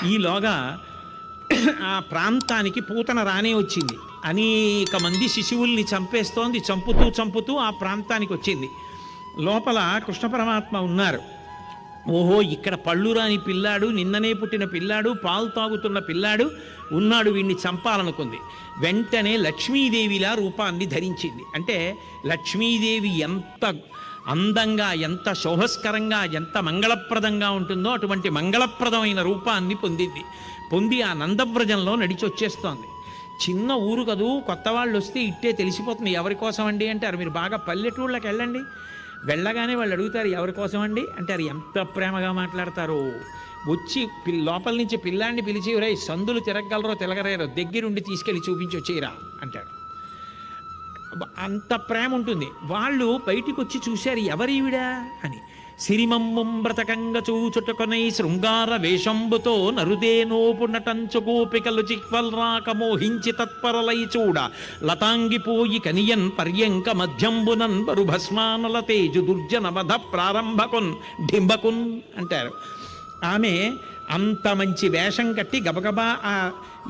ఈలోగా ఆ ప్రాంతానికి పూతన రానే వచ్చింది. అనేక మంది శిశువుల్ని చంపేస్తోంది. చంపుతూ చంపుతూ ఆ ప్రాంతానికి వచ్చింది. లోపల కృష్ణ పరమాత్మ ఉన్నారు. ఓహో, ఇక్కడ పళ్ళు రాని పిల్లాడు, నిన్ననే పుట్టిన పిల్లాడు, పాలు తాగుతున్న పిల్లాడు ఉన్నాడు, వీడిని చంపాలనుకుంది. వెంటనే లక్ష్మీదేవిలా రూపాన్ని ధరించింది. అంటే లక్ష్మీదేవి ఎంత అందంగా, ఎంత శోభస్కరంగా, ఎంత మంగళప్రదంగా ఉంటుందో అటువంటి మంగళప్రదమైన రూపాన్ని పొందింది. పొంది ఆ నందవ్రజంలో నడిచొచ్చేస్తోంది. చిన్న ఊరు కదూ, కొత్త వాళ్ళు వస్తే ఇట్టే తెలిసిపోతుంది ఎవరి కోసం అండి అంటారు. మీరు బాగా పల్లెటూళ్ళకి వెళ్ళండి, వెళ్ళగానే వాళ్ళు అడుగుతారు ఎవరి కోసం అండి అంటారు. ఎంత ప్రేమగా మాట్లాడతారు. వచ్చి లోపల నుంచి పిల్లాన్ని పిలిచి, రే సందులు తిరగలరో తిరగరేరో దగ్గరుండి తీసుకెళ్ళి చూపించి వచ్చేయరా అంటాడు. అంత ప్రేమ ఉంటుంది. వాళ్ళు బయటికి వచ్చి చూశారు ఎవరీవిడా అని. సిరిమమ్మం బ్రతకంగ చూచుటకొనై శృంగార వేషంబుతో నరుదేనోపు నటంచు గోపికలు చిక్వల్ రాక మోహించి తత్పరలై చూడ లతాంగిపోయి కనియన్ పర్యంక మధ్యంబునన్ బరు భస్మానల తేజు దుర్జన వధ ప్రారంభకున్ డింబకున్ అంటారు. ఆమె అంత మంచి వేషం కట్టి గబగబా ఆ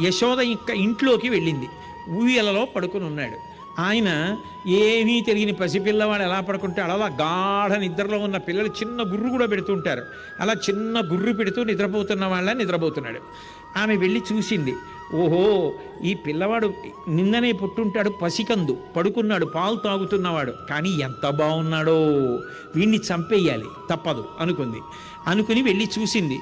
యశోద ఇంట్లోకి వెళ్ళింది. ఊయలలో పడుకుని ఉన్నాడు. ఆయన ఏమీ తెలియని పసిపిల్లవాడు ఎలా పడుకుంటాడు అలా గాఢ నిద్రలో ఉన్న పిల్లలు చిన్న గుర్రు కూడా పెడుతుంటారు. అలా చిన్న గుర్రు పెడుతూ నిద్రపోతున్న వాళ్ళ నిద్రపోతున్నాడు. ఆమె వెళ్ళి చూసింది. ఓహో, ఈ పిల్లవాడు నిన్ననే పుట్టుంటాడు, పసికందు పడుకున్నాడు, పాలు తాగుతున్నవాడు, కానీ ఎంత బాగున్నాడో, వీణ్ణి చంపేయాలి తప్పదు అనుకుని వెళ్ళి చూసింది.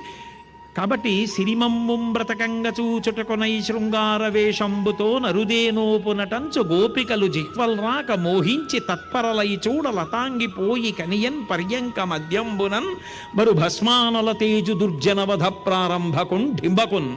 కాబట్టి సిరిమమ్ముం బ్రతకంగ చూచుటకొనై శృంగార వేషంబుతో నరుదేనోపు నటంచు గోపికలు జిహ్వల్ రాక మోహించి తత్పరలై చూడ లతాంగిపోయి కనియన్ పర్యంక మధ్యంబునన్ మరు భస్మానల తేజు దుర్జనవధ ప్రారంభకున్ డింబకున్